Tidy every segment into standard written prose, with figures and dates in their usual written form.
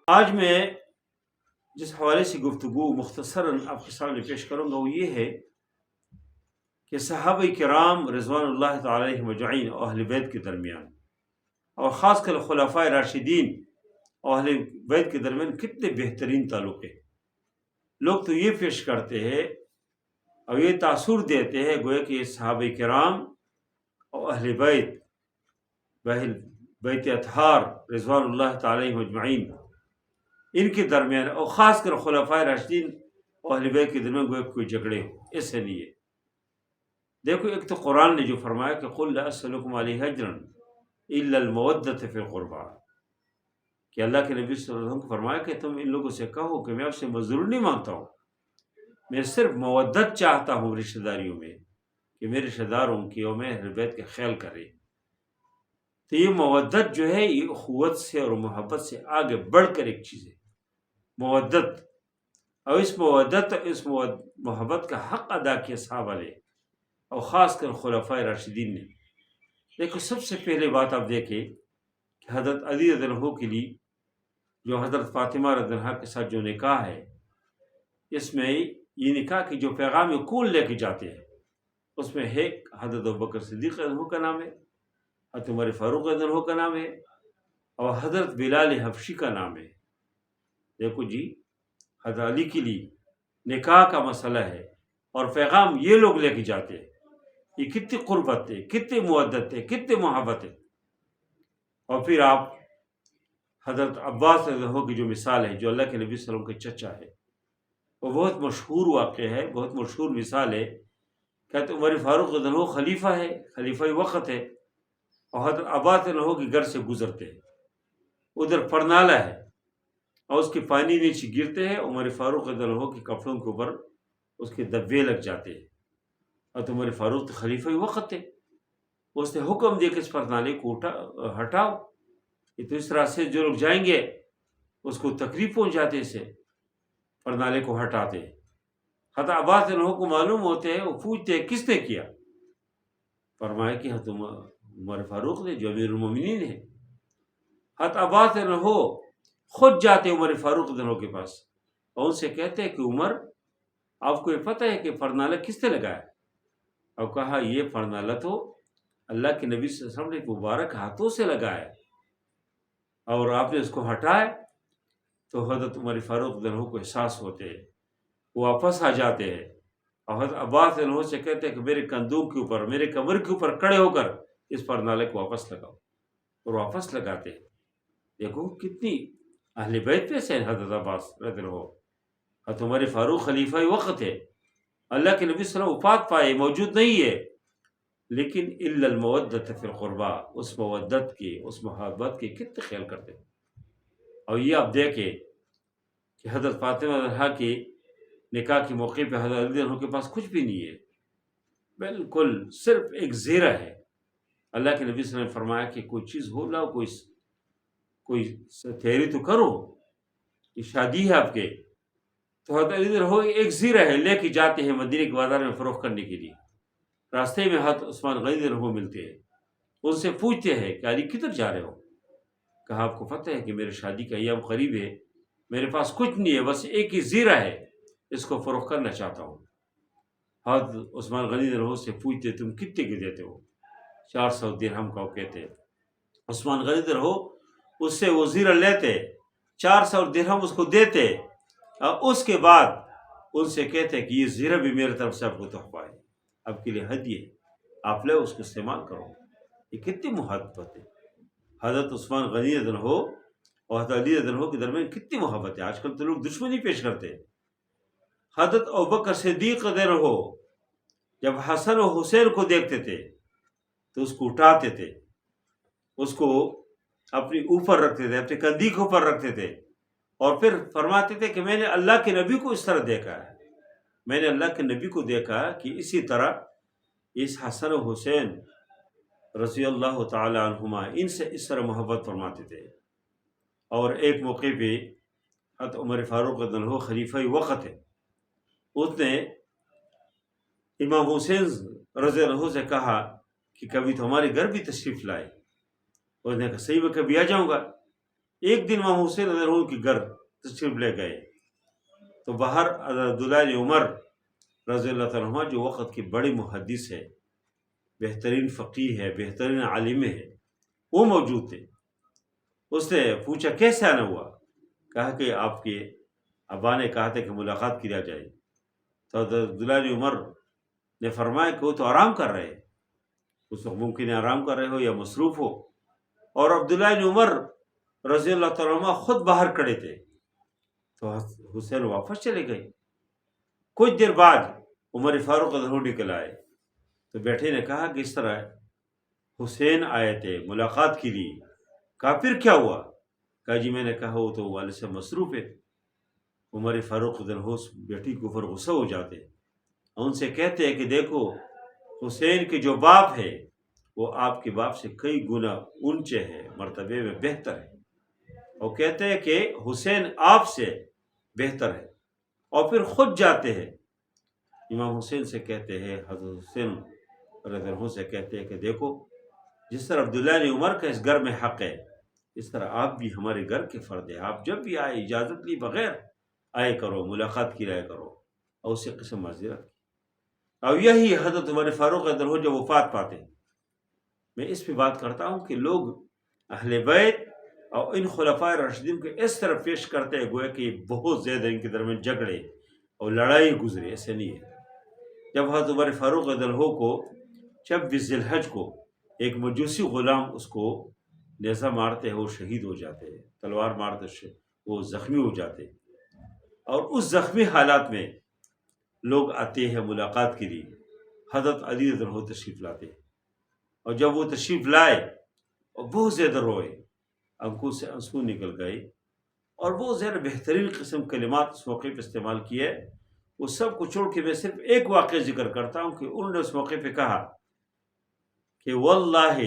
آج میں جس حوالے سے گفتگو مختصراً آپ کے سامنے پیش کروں گا وہ یہ ہے کہ صحابہ کرام رضوان اللہ تعالی علیہم اجمعین اور اہل بیت کے درمیان اور خاص کر خلفائے راشدین اور اہل بیت کے درمیان کتنے بہترین تعلق ہیں۔ لوگ تو یہ پیش کرتے ہیں اور یہ تاثر دیتے ہیں گویا کہ صحابہ کرام اور اہل بیت اطہار رضوان اللہ تعالی علیہم اجمعین ان کے درمیان اور خاص کر خلفائے راشدین اور اہل بیت کے درمیان گویا کوئی جھگڑے ہو، ایسے نہیں ہے۔ دیکھو، ایک تو قرآن نے جو فرمایا کہ قل لا اسألکم علیہ اجرا الا المودۃ فی القربى، کہ اللہ کے نبی صلی اللہ علیہ وسلم کو فرمایا کہ تم ان لوگوں سے کہو کہ میں آپ سے مزدور نہیں مانگتا ہوں، میں صرف مودت چاہتا ہوں رشتہ داریوں میں، کہ میرے رشتہ داروں کی اور میں اہل بیت کا خیال کرے۔ تو یہ مودت جو ہے یہ اخوت سے اور محبت سے آگے بڑھ کر ایک چیز ہے، مودت۔ اور اس محبت کا حق ادا کیا صحابہ نے اور خاص کر خلفائے راشدین نے۔ دیکھو، سب سے پہلے بات آپ دیکھیں کہ حضرت علی رضی اللہ عنہ کے لیے جو حضرت فاطمہ رضی اللہ عنہا کے ساتھ جو نکاح ہے، اس میں یہ نکاح کی جو پیغام کون لے کے جاتے ہیں، اس میں ہے حضرت ابوبکر صدیق رضی اللہ عنہ کا نام ہے، حضرت عمر فاروق رضی اللہ عنہ کا نام ہے، اور حضرت بلال حبشی کا نام ہے۔ دیکھو جی، حضرت علی کے لیے نکاح کا مسئلہ ہے اور پیغام یہ لوگ لے کے جاتے ہیں، یہ کتنی قربت ہے، کتنی مودت ہے، کتنی محبت ہے۔ اور پھر آپ حضرت عباس رضی اللہ عنہ کی جو مثال ہے، جو اللہ کے نبی صلی اللہ علیہ وسلم کے چچا ہے، وہ بہت مشہور واقعہ ہے، بہت مشہور مثال ہے کہ حضرت عمر فاروق رضی اللہ عنہ خلیفہ ہے، خلیفہ وقت ہے، اور حضرت عباس رضی اللہ عنہ کے گھر سے گزرتے ہیں، ادھر پرنالہ ہے اور اس کے پانی نیچے گرتے ہیں، عمر فاروق رضی اللہ عنہ کے کپڑوں کے اوپر اس کے دبے لگ جاتے ہیں، اور تو عمر فاروق تو خلیفہ وقت ہے، اس نے حکم دیا کہ اس پرنالے کو ہٹاؤ، یہ تو اس طرح سے جو لوگ جائیں گے اس کو تکلیف پہنچ جاتے، اسے پرنالے کو ہٹاتے۔ حضرت عباس رضی اللہ عنہ کو معلوم ہوتے ہیں، وہ پوچھتے ہیں کس نے کیا؟ فرمایا کہ حضرت عمر فاروق نے جو امیر المومنین ہے۔ حضرت عباس رضی اللہ عنہ خود جاتے عمر فاروق رضی اللہ عنہ کے پاس اور ان سے کہتے ہیں کہ عمر، آپ کو یہ پتہ ہے کہ پرنالہ کس نے لگایا؟ اور کہا یہ پرنالہ تو اللہ کے نبی صلی اللہ علیہ وسلم نے مبارک ہاتھوں سے لگایا، اور آپ نے اس کو ہٹایا۔ تو حضرت عمر فاروق رضی اللہ عنہ کو احساس ہوتے ہیں، وہ واپس آ جاتے ہیں اور حضرت عباس رضی اللہ عنہ سے کہتے ہیں کہ میرے کندھوں کے اوپر، میرے کمر کے اوپر کھڑے ہو کر اس پرنالے کو واپس لگاؤ، اور واپس لگاتے ہیں۔ دیکھو کتنی اہل بیت پہ سے حضرت عباس رضی اللہ عنہ۔ حضرت عمر فاروق خلیفہ وقت ہے، اللہ کے نبی صلی اللہ علیہ وسلم وفات پائے، موجود نہیں ہے، لیکن الا المودۃ فی القربى، اس مودت کی، اس محبت کی کتنے خیال کرتے ہیں۔ اور یہ آپ دیکھیں کہ حضرت فاطمہ رضی اللہ عنہا کے نکاح کے موقع پہ حضرت علی رضی اللہ عنہ کے پاس کچھ بھی نہیں ہے، بالکل صرف ایک زیرہ ہے۔ اللہ کے نبی صلی اللہ علیہ وسلم نے فرمایا کہ کوئی چیز ہو لاؤ، کوئی تیاری تو کرو، یہ شادی ہے آپ کے۔ تو حضرت علی رضی اللہ عنہ ایک زیرہ ہے، لے کے جاتے ہیں مدینے کے بازار میں فروخت کرنے کے لیے۔ راستے میں حضرت عثمان غنی رضی اللہ عنہ ملتے ہیں، ان سے پوچھتے ہیں کہ علی کدھر جا رہے ہو؟ کہا آپ کو پتہ ہے کہ میرے شادی کا ایام قریب ہے، میرے پاس کچھ نہیں ہے، بس ایک ہی زیرہ ہے، اس کو فروخت کرنا چاہتا ہوں۔ حضرت عثمان غنی رضی اللہ عنہ سے پوچھتے تم کتنے کے دیتے ہو؟ 400 درہم کا وہ کہتے ہیں۔ عثمان غنی رضی اللہ عنہ اس سے وہ زیرہ لیتے، 400 درہم اس کو دیتے، اور اس کے بعد ان سے کہتے کہ یہ زیرہ بھی میرے طرف سے آپ کو تحفہ ہے، آپ کے لیے ہدیہ ہے، آپ لے اس کو استعمال کرو۔ یہ کتنی محبت ہے حضرت عثمان غنی رضی اللہ عنہ اور حضرت علی رضی اللہ عنہ کے درمیان، کتنی محبت ہے۔ آج کل تو لوگ دشمنی پیش کرتے ہیں۔ حضرت ابوبکر صدیق رضی اللہ عنہ جب حسن و حسین کو دیکھتے تھے تو اس کو اٹھاتے تھے، اس کو اپنی اوپر رکھتے تھے، اپنے کندھی کے اوپر رکھتے تھے، اور پھر فرماتے تھے کہ میں نے اللہ کے نبی کو اس طرح دیکھا ہے، میں نے اللہ کے نبی کو دیکھا کہ اسی طرح اس حسن و حسین رضی اللہ تعالی عنہما ان سے اس طرح محبت فرماتے تھے۔ اور ایک موقع پہ حضرت عمر فاروق رضی اللہ عنہ خلیفہ وقت ہے، اس نے امام حسین رضی اللہ عنہ سے کہا کہ کبھی تو ہمارے گھر بھی تشریف لائے، اس نے کہا صحیح، میں کبھی آ جاؤں گا۔ ایک دن امام حسین رضی اللہ عنہ کے گھر تشریف لے گئے تو باہر عبداللہ بن عمر رضی اللہ تعالیٰ عنہ جو وقت کی بڑی محدث ہے، بہترین فقیہ ہے، بہترین عالم ہے، وہ موجود تھے۔ اس نے پوچھا کیسے آنا ہوا؟ کہا کہ آپ کے ابا نے کہا تھا کہ ملاقات کیا جائے۔ تو عبداللہ بن عمر نے فرمایا کہ وہ تو آرام کر رہے ہیں، اس وقت ممکن ہے آرام کر رہے ہو یا مصروف ہو، اور عبداللہ بن عمر رضی اللہ تعالیٰ عنہ خود باہر کھڑے تھے۔ تو حسین واپس چلے گئے۔ کچھ دیر بعد عمر فاروق رضی اللہ عنہ نکل آئے تو بیٹے نے کہا کہ اس طرح حسین آئے تھے ملاقات کے لیے۔ کہا پھر کیا ہوا؟ کہا جی میں نے کہا وہ تو والد سے مصروف ہے۔ عمر فاروق رضی اللہ عنہ بیٹی کے اوپر غصہ ہو جاتے، ان سے کہتے ہیں کہ دیکھو حسین کے جو باپ ہے وہ آپ کے باپ سے کئی گنا اونچے ہے، مرتبے میں بہتر ہے، اور کہتے ہیں کہ حسین آپ سے بہتر ہے، اور پھر خود جاتے ہیں امام حسین سے کہتے ہیں، حضرت حسین رضی اللہ عنہ سے کہتے ہیں کہ دیکھو جس طرح عبداللہ بن عمر کا اس گھر میں حق ہے، اس طرح آپ بھی ہمارے گھر کے فرد ہیں، آپ جب بھی آئے اجازت لی بغیر آئے کرو، ملاقات کی رائے کرو، اور اس سے قسم معذرت کی۔ اور یہی حضرت عمر فاروق رضی اللہ عنہ جو وفات پاتے ہیں، میں اس پہ بات کرتا ہوں کہ لوگ اہل بیت اور ان خلفاء راشدین کو اس طرح پیش کرتے ہیں گویا کہ بہت زیادہ ان کے درمیان جھگڑے اور لڑائی گزرے، ایسے نہیں ہے۔ جب حضرت عمر فاروق رضی اللہ عنہ کو 26 ذی الحج کو ایک مجوسی غلام اس کو نیزہ مارتے ہیں، وہ شہید ہو جاتے ہیں، تلوار مارتے وہ زخمی ہو جاتے ہیں، اور اس زخمی حالات میں لوگ آتے ہیں ملاقات کے لیے، حضرت علی رضی اللہ عنہ تشریف لاتے ہیں، اور جب وہ تشریف لائے اور بہت زیادہ روئے، آنکھوں سے آنسو نکل گئے، اور بہت زیادہ بہترین قسم کلمات اس موقع پہ استعمال کیے۔ وہ سب کو چھوڑ کے میں صرف ایک واقعہ ذکر کرتا ہوں کہ انہوں نے اس موقع پہ کہا کہ واللہ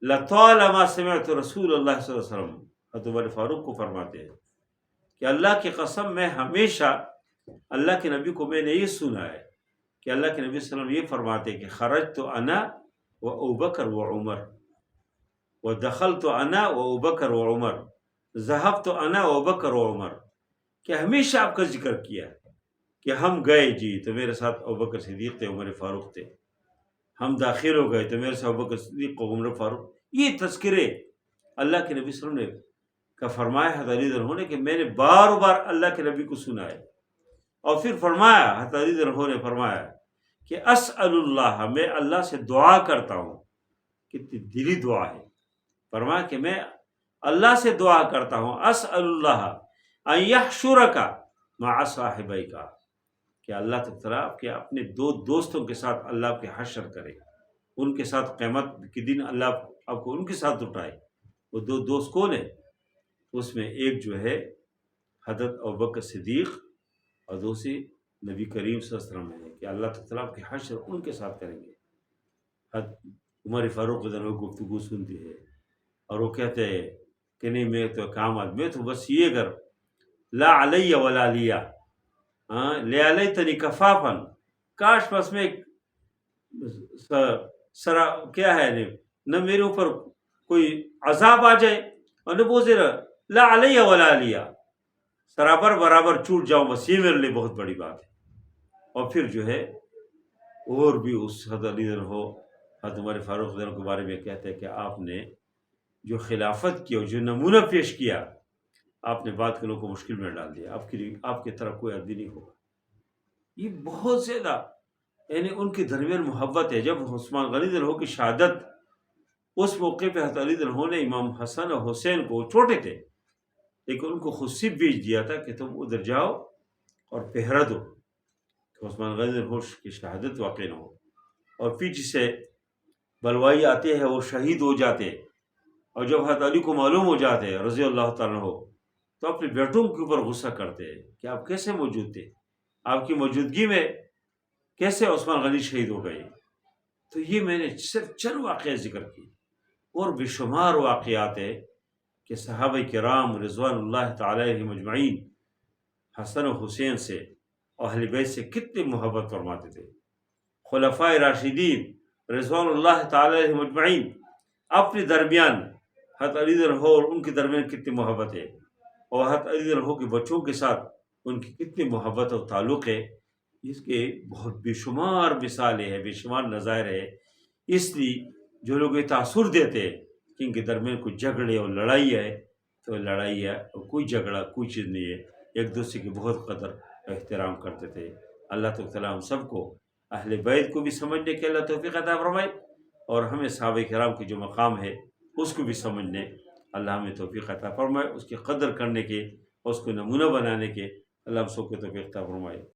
لطالما سمعت رسول اللہ صلی اللہ علیہ وسلم، حضرت عمر فاروق کو فرماتے ہیں کہ اللہ کی قسم میں ہمیشہ اللہ کے نبی کو میں نے یہ سنا ہے کہ اللہ کے نبی صلی اللہ علیہ وسلم یہ فرماتے کہ خرجت انا و ابوبکر و عمر ودخلت انا و ابوبکر و عمر ذهبت انا و ابوبکر و عمر، کہ ہمیشہ آپ کا ذکر کیا کہ ہم گئے جی تو میرے ساتھ ابوبکر صدیق تھے، عمر فاروق تھے، ہم داخل ہو گئے تو میرے ساتھ ابوبکر صدیق و عمر فاروق۔ یہ تذکرے اللہ کے نبی صلی اللہ علیہ وسلم نے کا فرمایا حضرت علی رضی اللہ عنہ نے کہ میں نے بار بار اللہ کے نبی کو سنا ہے، اور پھر فرمایا حضرت علی رضی اللہ عنہ نے فرمایا کہ اسأل اللہ، میں اللہ سے دعا کرتا ہوں، کتنی دلی دعا ہے، فرمایا کہ میں اللہ سے دعا کرتا ہوں اسأل اللہ ان یحشرک مع صاحبیک، کہ اللہ تعالیٰ آپ کے اپنے دو دوستوں کے ساتھ اللہ آپ کے حشر کرے، ان کے ساتھ قیامت کے دن اللہ آپ کو ان کے ساتھ اٹھائے۔ وہ دو دوست کون ہیں؟ اس میں ایک جو ہے حضرت ابوبکر صدیق، اور دوسری نبی کریم صلی اللہ علیہ وسلم ہے کہ اللہ تعالیٰ آپ کے حشر ان کے ساتھ کریں گے۔ حضرت عمر فاروق رضی اللہ عنہ گفتگو سنتی ہے اور وہ کہتے ہیں کہ نہیں میں تو کام میں تو بس یہ اگر لا علی ولا لیا لیتنی کفافا، کاش بس میں سرا کیا ہے نہ میرے اوپر کوئی عذاب آ جائے اور نہ بہت زیادہ لا علی ولا لیا، سرابر برابر چھوٹ جاؤں، بس یہ میرے لیے بہت بڑی بات ہے۔ اور پھر جو ہے اور بھی اس حضرت علی رضی اللہ عنہ حضرت عمر فاروق رضی اللہ عنہ کے بارے میں کہتے ہیں کہ آپ نے جو خلافت کی اور جو نمونہ پیش کیا، آپ نے بات کے لوگوں کو مشکل میں ڈال دیا، آپ کی طرف کوئی آدمی نہیں ہوگا۔ یہ بہت زیادہ یعنی ان کے درمیان محبت ہے۔ جب عثمان غنی رضی اللہ عنہ کی شہادت، اس موقع پہ حضرت علی رضی اللہ عنہ نے امام حسن اور حسین کو، چھوٹے تھے لیکن ان کو خود سے بھیج دیا تھا کہ تم ادھر جاؤ اور پہرا دو کہ عثمان غنی رضی اللہ عنہ کی شہادت واقع نہ ہو، اور پھر جسے بلوائی آتے ہیں وہ شہید ہو جاتے، اور جب حضرت علی کو معلوم ہو جاتے رضی اللہ تعالیٰ عنہ تو اپنے بیٹوں کے اوپر غصہ کرتے ہیں کہ آپ کیسے موجود تھے، آپ کی موجودگی میں کیسے عثمان غنی شہید ہو گئے۔ تو یہ میں نے صرف چند واقعہ ذکر کی، اور بے شمار واقعات ہیں کہ صحابہ کرام رضوان اللہ تعالی علیہم اجمعین حسن و حسین سے اور اہل بیت سے کتنی محبت فرماتے تھے۔ خلفائے راشدین رضوان اللہ تعالی علیہم اجمعین اپنے درمیان حضرت علی رضی اللہ عنہ اور ان کے درمیان کتنی محبت ہے، اور حضرت علی رضی اللہ عنہ کے بچوں کے ساتھ ان کی کتنی محبت اور تعلق ہے، اس کے بہت بے شمار مثالیں ہیں، بے شمار نظائر ہے۔ اس لیے جو لوگ یہ تاثر دیتے ہیں کہ ان کے درمیان کوئی جھگڑے اور لڑائی ہے، تو لڑائی ہے اور کوئی جھگڑا کوئی چیز نہیں ہے، ایک دوسرے کی بہت قدر احترام کرتے تھے۔ اللہ تعالیٰ ہم سب کو اہل بیت کو بھی سمجھنے کے اللہ توفیق عطا فرمائے، اور ہمیں صحابہ کرام کی جو مقام ہے اس کو بھی سمجھنے اللہ ہمیں توفیق عطا فرمائے، اس کی قدر کرنے کے اور اس کو نمونہ بنانے کے اللہ ہم سب کو توفیق عطا فرمائے۔